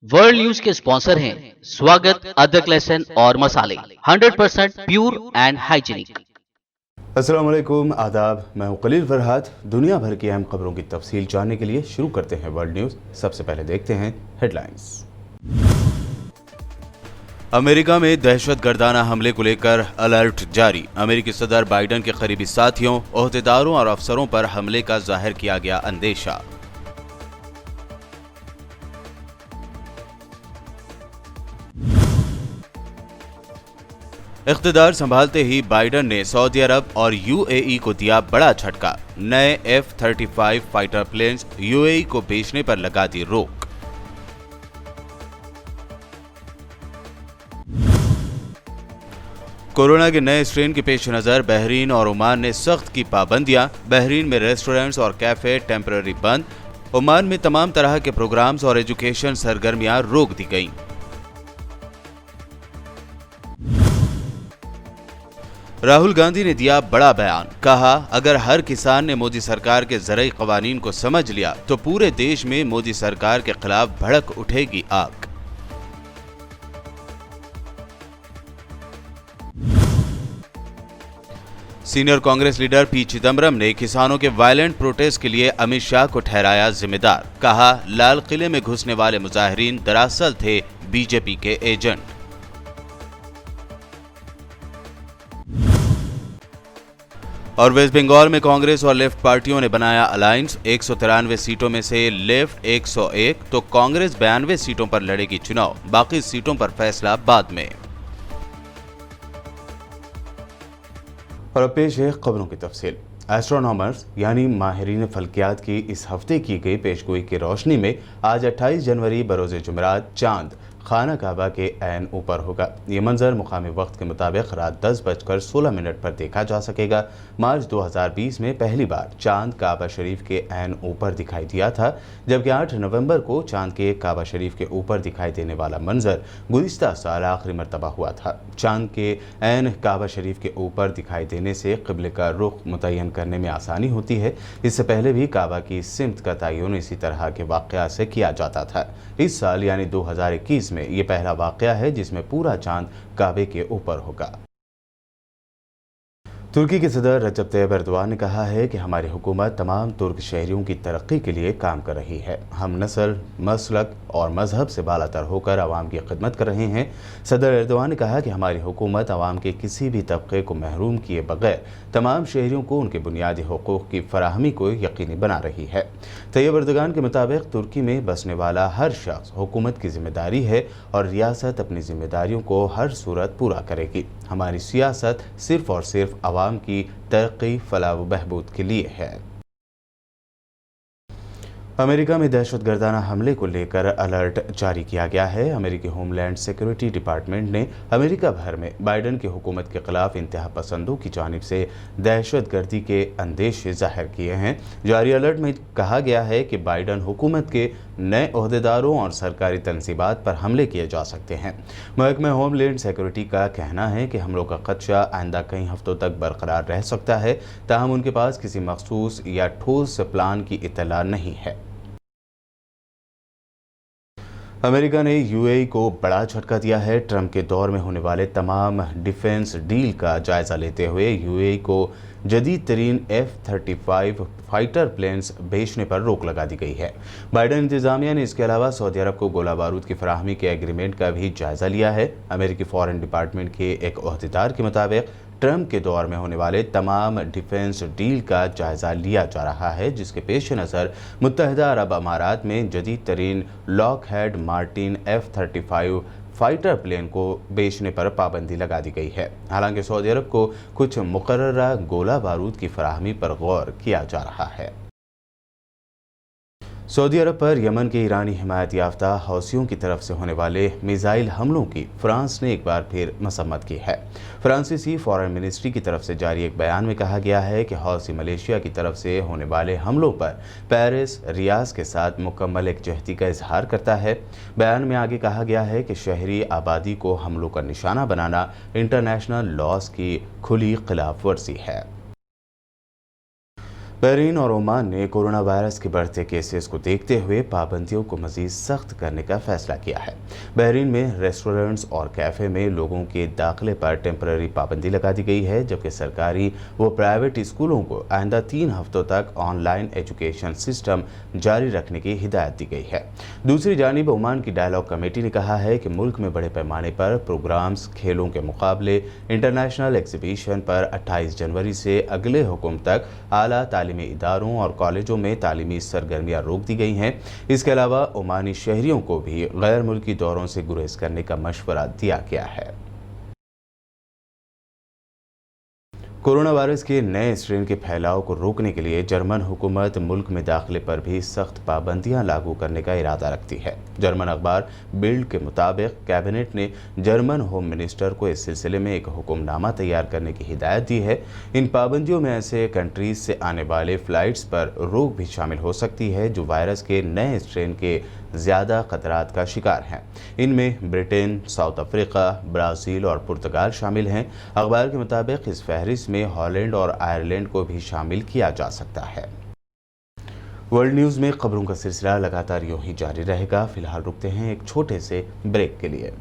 World news के sponsor हैं स्वागत, अदरक, लहसुन और मसाले 100% प्योर एंड हाइजीनिक। अस्सलाम वालेकुम, आदाब। मैं हूं खलील फरहाद। दुनिया भर की अहम खबरों की तफसील जानने के लिए शुरू करते हैं वर्ल्ड न्यूज़। सबसे पहले देखते हैं हेडलाइंस। अमेरिका में दहशतगर्दाना हमले को लेकर अलर्ट जारी। अमेरिकी सदर बाइडन के करीबी साथियों, ओहदेदारों और अफसरों पर हमले का जाहिर किया गया अंदेशा। इख्तिदार संभालते ही बाइडन ने सऊदी अरब और यूएई को दिया बड़ा झटका। नए F-35 फाइटर प्लेन्स यूएई को बेचने पर लगा दी रोक। कोरोना के नए स्ट्रेन के पेश नजर बहरीन और ओमान ने सख्त की पाबंदियां। बहरीन में रेस्टोरेंट्स और कैफे टेम्पररी बंद। ओमान में तमाम तरह के प्रोग्राम्स और एजुकेशन सरगर्मियां रोक दी गईं। राहुल गांधी ने दिया बड़ा बयान। कहा, अगर हर किसान ने मोदी सरकार के ज़रई क़वानीन को समझ लिया तो पूरे देश में मोदी सरकार के खिलाफ भड़क उठेगी आग। Senior Congress leader P Chidambaram ने किसानों के वायलेंट प्रोटेस्ट के लिए अमित शाह को ठहराया जिम्मेदार। कहा, लाल किले में घुसने वाले मुजाहिरीन दरअसल थे बीजेपी के एजेंट। और वेस्ट बंगाल में कांग्रेस और लेफ्ट पार्टियों ने बनाया अलायंस। 193 सीटों में से लेफ्ट 101 तो कांग्रेस 92 सीटों पर लड़ेगी चुनाव। बाकी सीटों पर फैसला बाद में। और अब पेश है खबरों की तफसील। एस्ट्रोनॉमर्स यानी माहिरीन फल्कियात की इस हफ्ते की गई पेशगोई की रोशनी में आज 28 जनवरी बरोज़ जुमेरात चांद खाना काबा के ऐन ऊपर होगा। ये मंजर मुकामी वक्त के मुताबिक रात 10:16 पर देखा जा सकेगा। मार्च 2020 में पहली बार चांद काबा शरीफ के ऐन ऊपर दिखाई दिया था, जबकि 8 नवंबर को चांद के काबा शरीफ के ऊपर दिखाई देने वाला मंजर गुज़िश्ता साल आखिरी मरतबा हुआ था। चांद के ऐन काबा शरीफ के ऊपर दिखाई देने से क़िबले का रुख मुतय्यन करने में आसानी होती है। इससे पहले भी काबा की सिमत का तयन इसी तरह के वाक़यात से किया जाता था। इस साल यानी 2021 में ये पहला वाक़या है जिसमें पूरा चांद काबे के ऊपर होगा। तुर्की के सदर रजब तैयब एर्दोआन ने कहा है कि हमारी हुकूमत तमाम तुर्क शहरियों की तरक्की के लिए काम कर रही है। हम नस्ल, मसलक और मजहब से बालातर होकर आवाम की खिदमत कर रहे हैं। सदर एर्दोआन ने कहा कि हमारी हुकूमत आवाम के किसी भी तबके को महरूम किए बगैर तमाम शहरियों को उनके बुनियादी हुकूक की फराहमी को यकीनी बना रही है। तैयब एर्दोगान के मुताबिक तुर्की में बसने वाला हर शख्स हुकूमत की जिम्मेदारी है और रियासत अपनी जिम्मेदारियों को हर सूरत पूरा करेगी। हमारी सियासत सिर्फ और सिर्फ आवाम की तरक्की, फलाह व बहबूद के लिए है। अमेरिका में दहशतगर्दाना हमले को लेकर अलर्ट जारी किया गया है। अमेरिकी होमलैंड सिक्योरिटी डिपार्टमेंट ने अमेरिका भर में बाइडन की हुकूमत के खिलाफ इंतहा पसंदों की जानिब से दहशतगर्दी के अंदेशे जाहिर किए हैं। जारी अलर्ट में कहा गया है कि बाइडन हुकूमत के नए ओहदेदारों और सरकारी तनसीबात पर हमले किए जा सकते हैं। महकमा होमलैंड सिक्योरिटी का कहना है कि हमलों का खदशा आइंदा कई हफ्तों तक बरकरार रह सकता है, ताहम उनके पास किसी मखसूस या ठोस प्लान की इत्तला नहीं है। अमेरिका ने यूएई को बड़ा झटका दिया है। ट्रंप के दौर में होने वाले तमाम डिफेंस डील का जायजा लेते हुए यूएई को जदीद तरीन F-35 फाइटर प्लेन्स बेचने पर रोक लगा दी गई है। बाइडन इंतजामिया ने इसके अलावा सऊदी अरब को गोला बारूद की फराहमी के एग्रीमेंट का भी जायजा लिया है। अमेरिकी फॉरेन डिपार्टमेंट के एक ओहदेदार के मुताबिक ट्रंप के दौर में होने वाले तमाम डिफेंस डील का जायजा लिया जा रहा है, जिसके पेश नज़र मुत्तहिदा अरब अमारात में जदीद तरीन Lockheed Martin F-35 fighter plane को बेचने पर पाबंदी लगा दी गई है। हालांकि सऊदी अरब को कुछ मुकर्ररा गोला बारूद की फराहमी पर गौर किया जा रहा है। सऊदी अरब पर यमन के ईरानी हिमायत याफ्ता हौसियों की तरफ से होने वाले मिसाइल हमलों की फ्रांस ने एक बार फिर मसम्मत की है। फ्रांसीसी फॉरेन मिनिस्ट्री की तरफ से जारी एक बयान में कहा गया है कि हौसी मलेशिया की तरफ से होने वाले हमलों पर पेरिस रियाज के साथ मुकम्मल एकजहती का इजहार करता है। बयान में आगे कहा गया है कि शहरी आबादी को हमलों का निशाना बनाना इंटरनेशनल लॉज की खुली खिलाफ वर्जी है। बहरीन और ओमान ने कोरोना वायरस के बढ़ते केसेस को देखते हुए पाबंदियों को मजीद सख्त करने का फैसला किया है। बहरीन में रेस्टोरेंट्स और कैफ़े में लोगों के दाखिले पर टेम्पररी पाबंदी लगा दी गई है, जबकि सरकारी व प्राइवेट स्कूलों को आइंदा 3 हफ्तों तक ऑनलाइन एजुकेशन सिस्टम जारी रखने की हिदायत दी गई है। दूसरी जानिब ओमान की डायलॉग कमेटी ने कहा है कि मुल्क में बड़े पैमाने पर प्रोग्राम्स, खेलों के मुकाबले, इंटरनेशनल एग्जीबिशन पर 28 जनवरी से अगले हुक्म तक आला तालीमी इदारों और कॉलेजों में तालीमी सरगर्मियां रोक दी गई हैं। इसके अलावा ओमानी शहरियों को भी गैर मुल्की दौरों से गुरेज करने का मशवरा दिया गया है। कोरोना वायरस के नए स्ट्रेन के फैलाव को रोकने के लिए जर्मन हुकूमत मुल्क में दाखिले पर भी सख्त पाबंदियां लागू करने का इरादा रखती है। जर्मन अखबार बिल्ड के मुताबिक कैबिनेट ने जर्मन होम मिनिस्टर को इस सिलसिले में एक हुक्मनामा तैयार करने की हिदायत दी है। इन पाबंदियों में ऐसे कंट्रीज से आने वाले फ्लाइट्स पर रोक भी शामिल हो सकती है जो वायरस के नए स्ट्रेन के ज़्यादा खतरात का शिकार हैं। इनमें ब्रिटेन, साउथ अफ्रीका, ब्राज़ील और पुर्तगाल शामिल हैं। अखबार के मुताबिक इस फहरिस्त में हॉलैंड और आयरलैंड को भी शामिल किया जा सकता है। वर्ल्ड न्यूज़ में खबरों का सिलसिला लगातार यूं ही जारी रहेगा। फिलहाल रुकते हैं एक छोटे से ब्रेक के लिए।